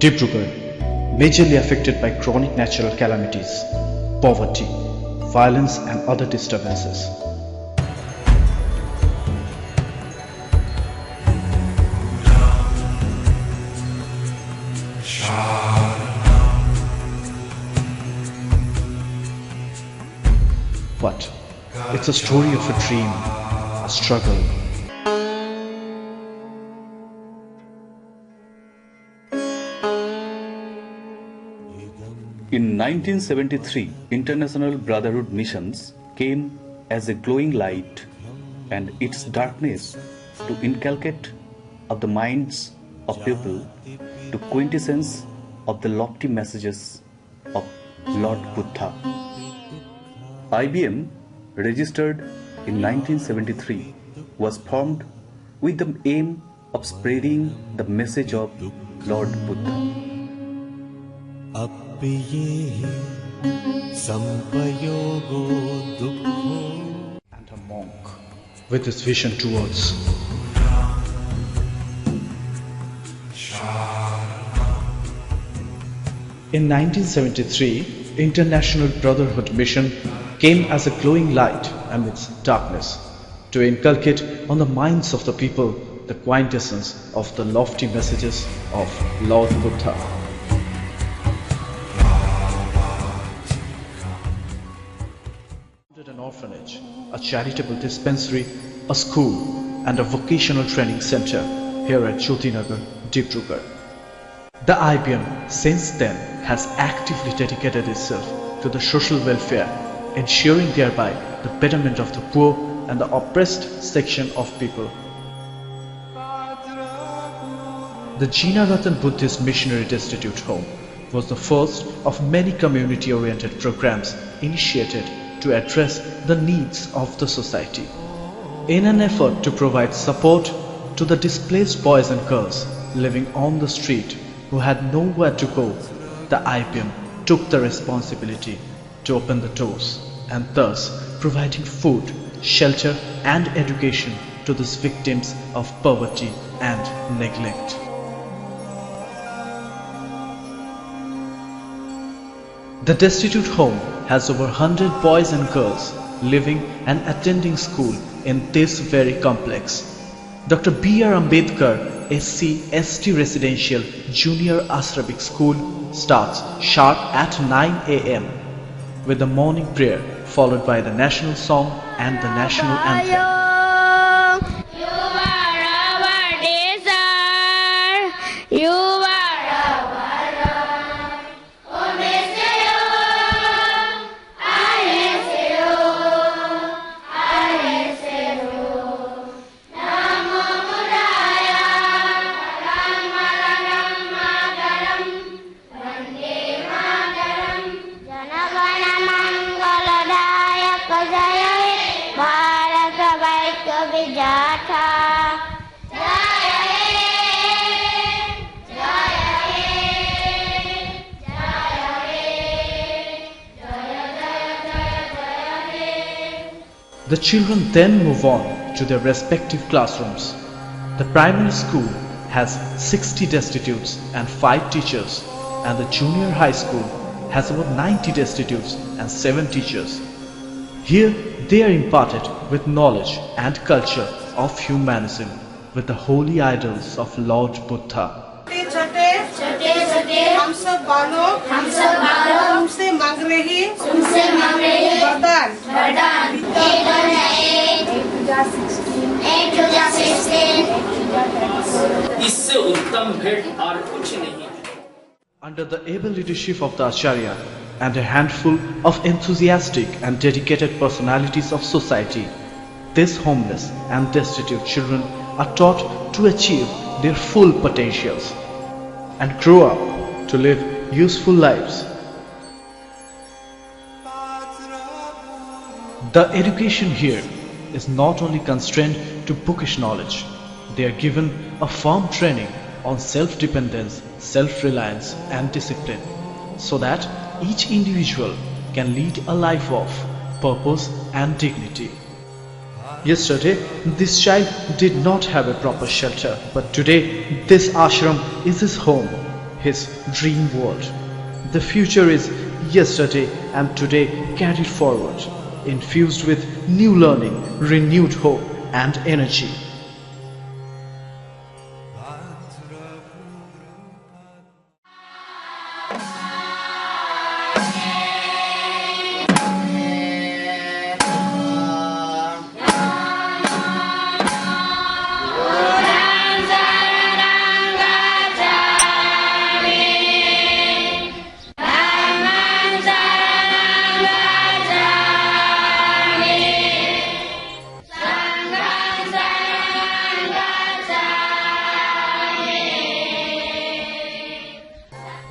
Dibrugarh, majorly affected by chronic natural calamities, poverty, violence and other disturbances. But it's a story of a dream, a struggle. In 1973, International Brotherhood Missions came as a glowing light and its darkness to inculcate of the minds of people to quintessence of the lofty messages of Lord Buddha. IBM, registered in 1973, was formed with the aim of spreading the message of Lord Buddha. And a monk with his vision towards In 1973, International Brotherhood Mission came as a glowing light amidst darkness to inculcate on the minds of the people the quintessence of the lofty messages of Lord Buddha. An orphanage, a charitable dispensary, a school and a vocational training center here at Jyotinagar, Dibrugarh. The IBM since then has actively dedicated itself to the social welfare, ensuring thereby the betterment of the poor and the oppressed section of people. The Jinaratan Buddhist Missionary Destitute Home was the first of many community-oriented programs initiated to address the needs of the society. In an effort to provide support to the displaced boys and girls living on the street who had nowhere to go, the IBM took the responsibility to open the doors and thus providing food, shelter and education to these victims of poverty and neglect. The Destitute Home has over 100 boys and girls living and attending school in this very complex. Dr. B.R. Ambedkar SC/ST Residential Junior Ashrabic School starts sharp at 9 a.m. with the morning prayer followed by the national song and the national anthem. The children then move on to their respective classrooms. The primary school has 60 destitutes and 5 teachers, and the junior high school has about 90 destitutes and 7 teachers. Here they are imparted with knowledge and culture of humanism with the holy idols of Lord Buddha. Under the able leadership of the Acharya and a handful of enthusiastic and dedicated personalities of society, these homeless and destitute children are taught to achieve their full potentials and grow up to live useful lives. The education here is not only constrained to bookish knowledge, they are given a firm training on self-dependence, self-reliance and discipline, so that each individual can lead a life of purpose and dignity. Yesterday, this child did not have a proper shelter, but today this ashram is his home. his dream world. The future is yesterday and today carried forward, infused with new learning, renewed hope and energy.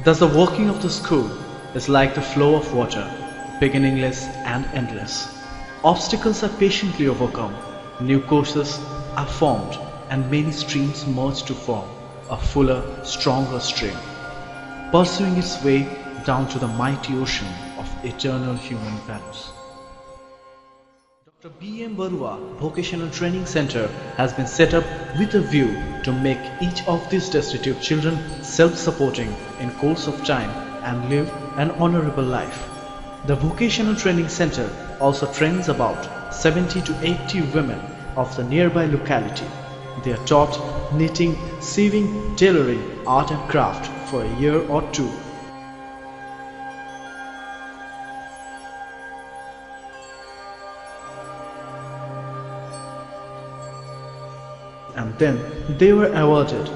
Thus the working of the school is like the flow of water, beginningless and endless. Obstacles are patiently overcome, new courses are formed, and many streams merge to form a fuller, stronger stream, pursuing its way down to the mighty ocean of eternal human values. Dr. B.M. Barua Vocational Training Center has been set up with a view to make each of these destitute children self-supporting in course of time and live an honorable life. The Vocational Training Center also trains about 70 to 80 women of the nearby locality. They are taught knitting, sewing, tailoring, art and craft for a year or two. And then they were awarded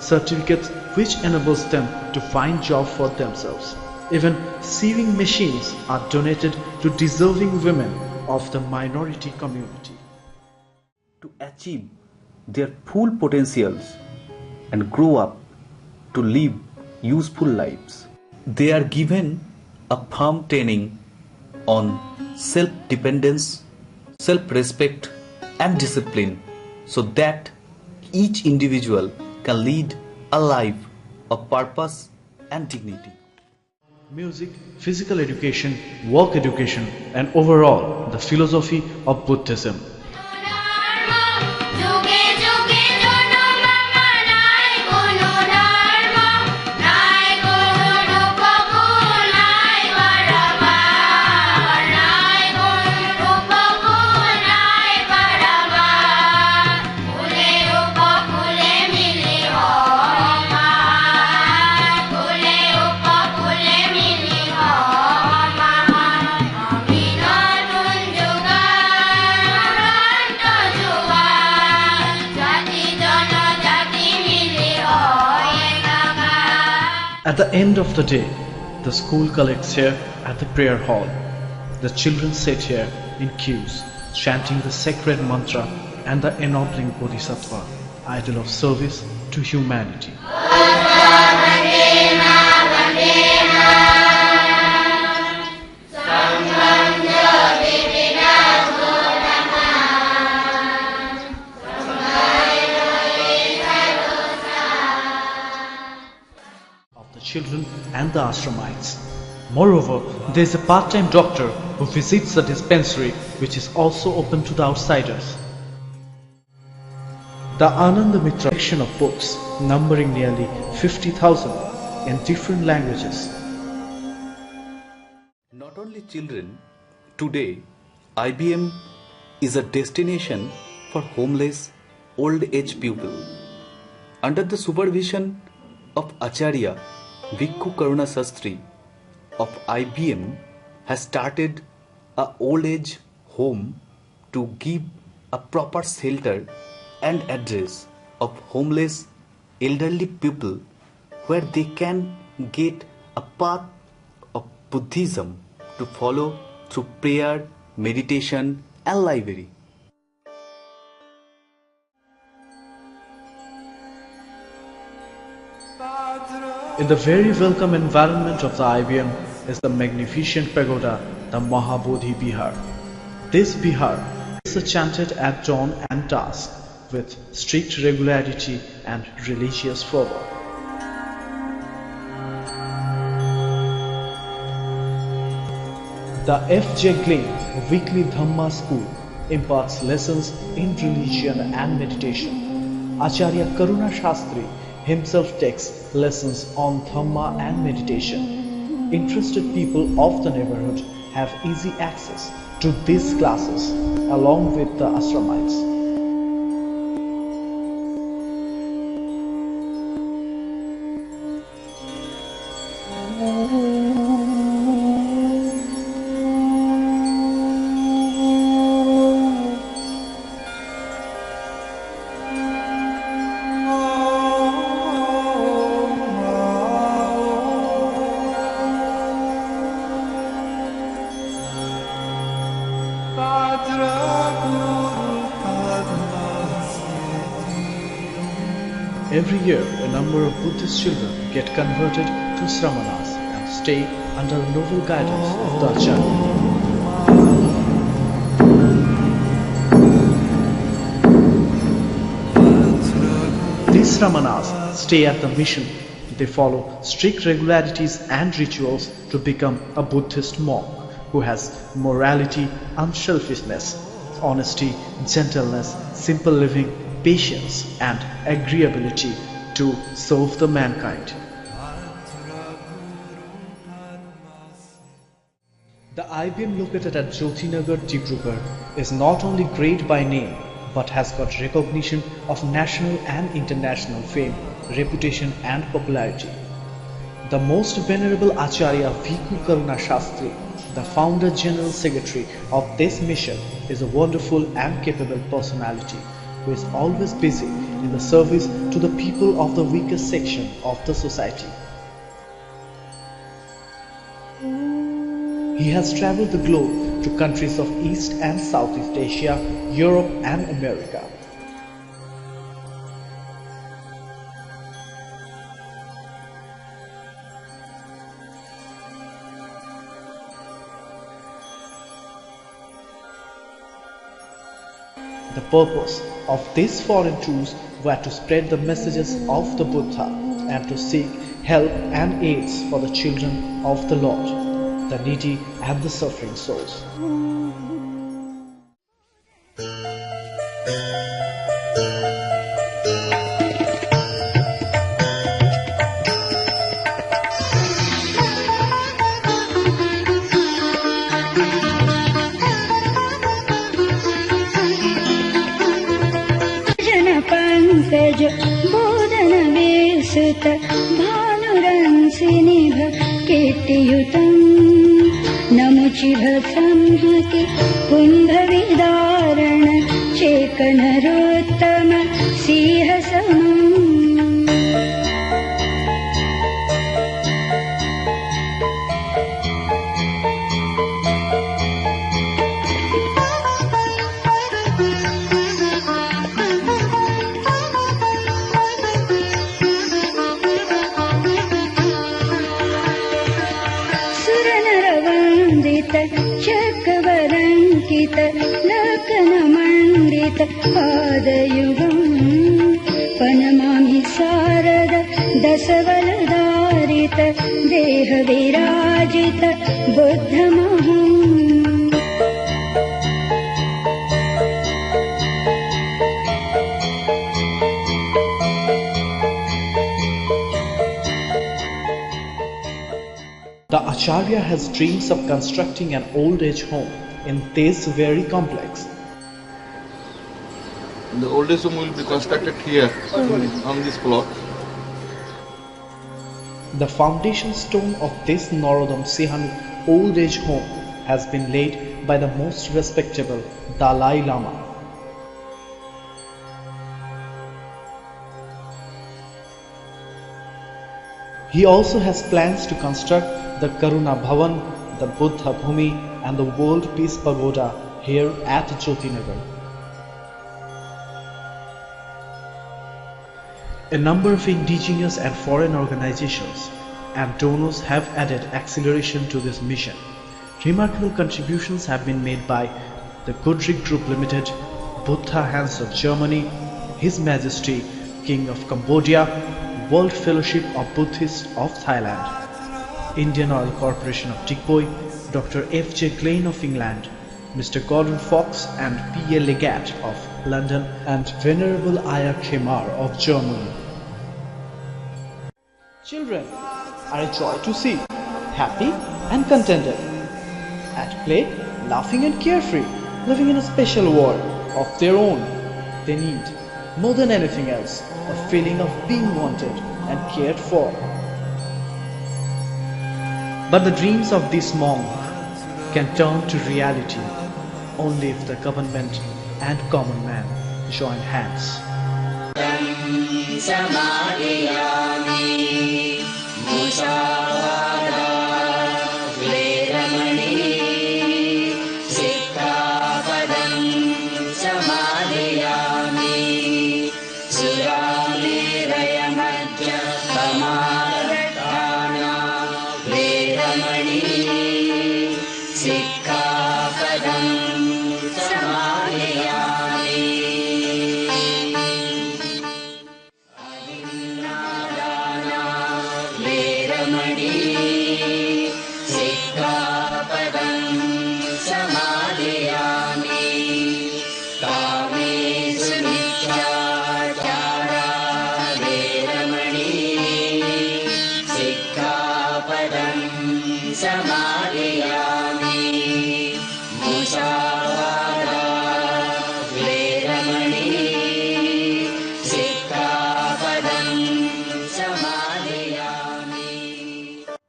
certificates which enables them to find job for themselves. Even sewing machines are donated to deserving women of the minority community. To achieve their full potentials and grow up to live useful lives, they are given a firm training on self-dependence, self-respect and discipline, so that each individual can lead a life of purpose and dignity. Music, physical education, work education, and overall the philosophy of Buddhism. At the end of the day, the school collects here at the prayer hall. The children sit here in queues, chanting the sacred mantra and the ennobling bodhisattva, idol of service to humanity. Children and the ashramites. Moreover, there is a part-time doctor who visits the dispensary, which is also open to the outsiders. The Ananda Mitra collection of books, numbering nearly 50,000 in different languages. Not only children, today IBM is a destination for homeless old age people. Under the supervision of Acharya Bhikkhu Karuna Sastri of IBM has started a old age home to give a proper shelter and address of homeless elderly people where they can get a path of Buddhism to follow through prayer, meditation and library. In the very welcome environment of the IBM is the magnificent pagoda, the Mahabodhi Bihar. This Bihar is chanted at dawn and dusk with strict regularity and religious fervor. The F.J. Glynn weekly Dhamma school imparts lessons in religion and meditation. Acharya Karuna Shastri himself takes lessons on Dhamma and meditation. Interested people of the neighborhood have easy access to these classes along with the Asramites. Every year, a number of Buddhist children get converted to sramanas and stay under the noble guidance of the Acharya. These sramanas stay at the mission. They follow strict regularities and rituals to become a Buddhist monk who has morality, unselfishness, honesty, gentleness, simple living, patience and agreeability to serve the mankind. The IBM located at Jyotinagar, Dibrugarh is not only great by name but has got recognition of national and international fame, reputation and popularity. The most venerable Acharya Bhikkhu Karuna Shastri, the founder general secretary of this mission, is a wonderful and capable personality who is always busy in the service to the people of the weakest section of the society. He has traveled the globe to countries of East and Southeast Asia, Europe and America. The purpose of these foreign tours were to spread the messages of the Buddha and to seek help and aids for the children of the Lord, the needy and the suffering souls. Pankaj बोधन वेसुत भानुरंसिनिभ कीर्तियुतं नमुचिभ संहति कुंभ विदारण चेकनरोत्तम सिंह समम् चक्रवरंकित लकनमंडित पादयुगम् पनमामि शारद दशवलधारित देह विराजित बुद्धमहम् The Acharya has dreams of constructing an old age home in this very complex. The old age home will be constructed here on this plot. The foundation stone of this Norodom Sihanu old age home has been laid by the most respectable Dalai Lama. He also has plans to construct the Karuna Bhavan, the Buddha Bhumi and the World Peace Pagoda here at Jyotinagar. A number of indigenous and foreign organizations and donors have added acceleration to this mission. Remarkable contributions have been made by the Goodrick Group Limited, Buddha Hands of Germany, His Majesty King of Cambodia, World Fellowship of Buddhists of Thailand, Indian Oil Corporation of Digboi, Dr. F.J. Klein of England, Mr. Gordon Fox and P.A. Legat of London, and Venerable Ayya Khemar of Germany. Children are a joy to see, happy and contented. At play, laughing and carefree, living in a special world of their own. They need, more than anything else, a feeling of being wanted and cared for. But the dreams of this monk can turn to reality only if the government and common man join hands.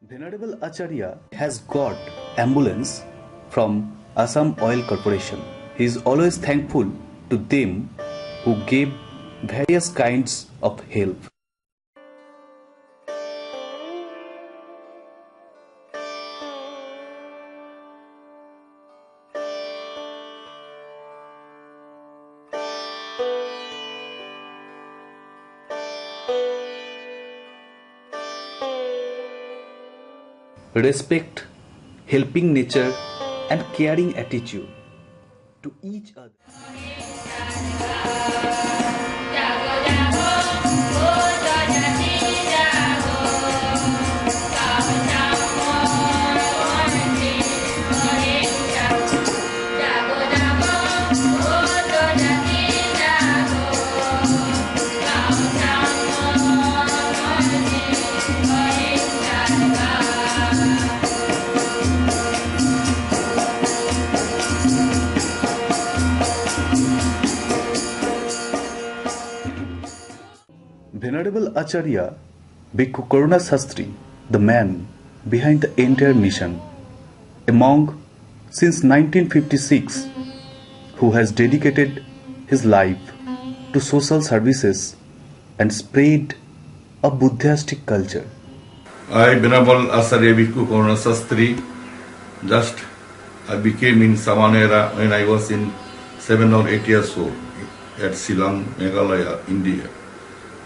Venerable Acharya has got ambulance from Assam Oil Corporation. He is always thankful to them who gave various kinds of help. Respect, helping nature and caring attitude to each other. Venerable Acharya Bhikkhu Karuna Sastri, the man behind the entire mission, a monk since 1956 who has dedicated his life to social services and spread a Buddhistic culture. I, Venerable Acharya Bhikkhu Karuna Sastri, I became in Samanera when I was in 7 or 8 years old at Shillong, Meghalaya, India.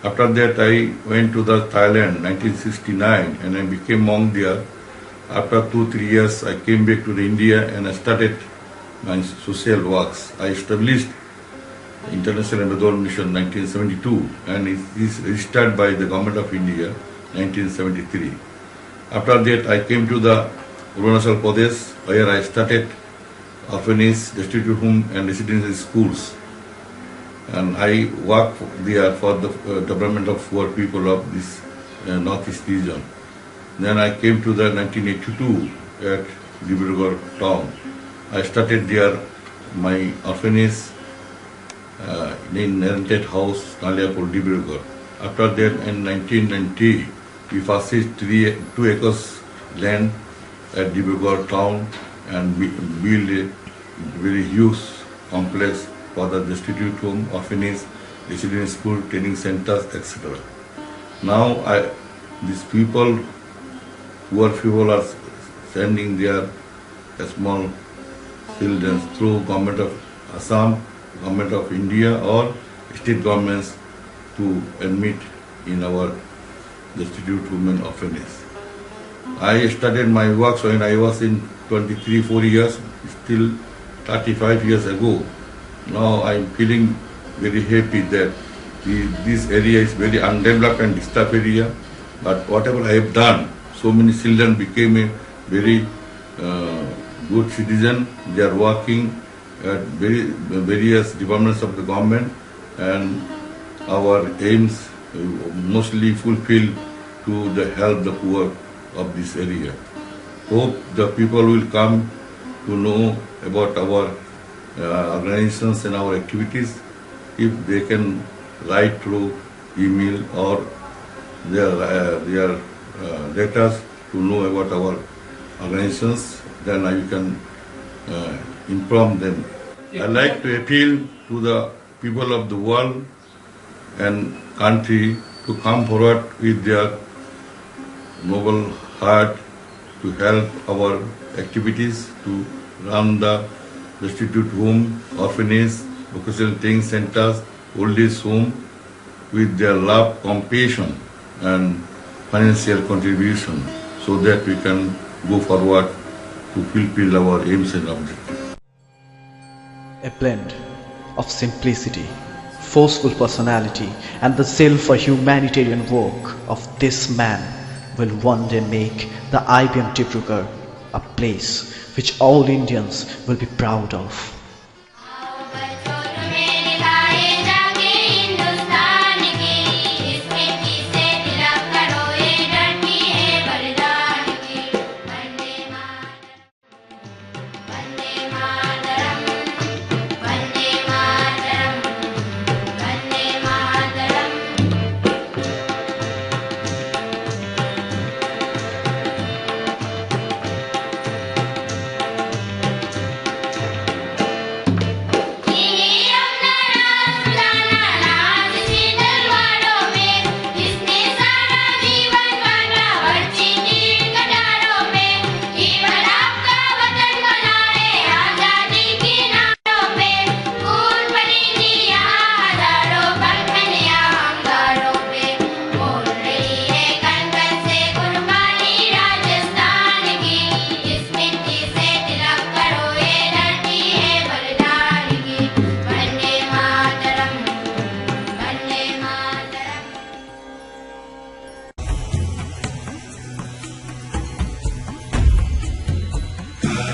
After that, I went to the Thailand 1969 and I became monk there. After 2-3 years, I came back to the India and I started my social works. I established International Brotherhood Mission 1972 and it is registered by the Government of India 1973. After that, I came to the Arunachal Pradesh where I started orphanage, destitute home and residential schools. And I work there for the development of poor people of this northeast region. Then I came to the 1982 at Dibrugarh town. I started there my orphanage in rented house, Naliapur, Dibrugarh. After that, in 1990, we purchased 2 acres land at Dibrugarh town and we built a very huge complex for the destitute home, orphanage, residential school, training centers, etc. Now, these people, poor people are sending their small children through Government of Assam, Government of India or state governments to admit in our destitute women orphanage. I started my work when I was in 23-4 years, still 35 years ago. Now I am feeling very happy that this area is very undeveloped and disturbed area. But whatever I have done, so many children became a very good citizen. They are working at various departments of the government, and our aims mostly fulfill to help the poor of this area. Hope the people will come to know about our organizations and our activities. If they can write through email or their letters to know about our organizations, then I can inform them. I like to appeal to the people of the world and country to come forward with their noble heart to help our activities to run the Destitute home, orphanage, vocational training centers, old age home with their love, compassion and financial contribution so that we can go forward to fulfill our aims and objectives. A blend of simplicity, forceful personality and the zeal for humanitarian work of this man will one day make the IBM Dibrugarh a place which all Indians will be proud of.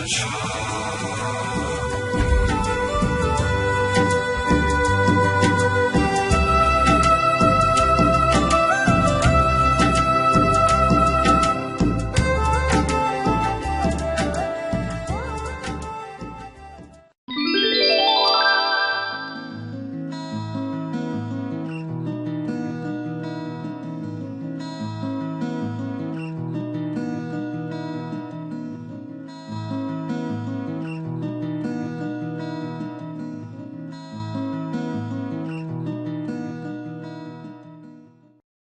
Cha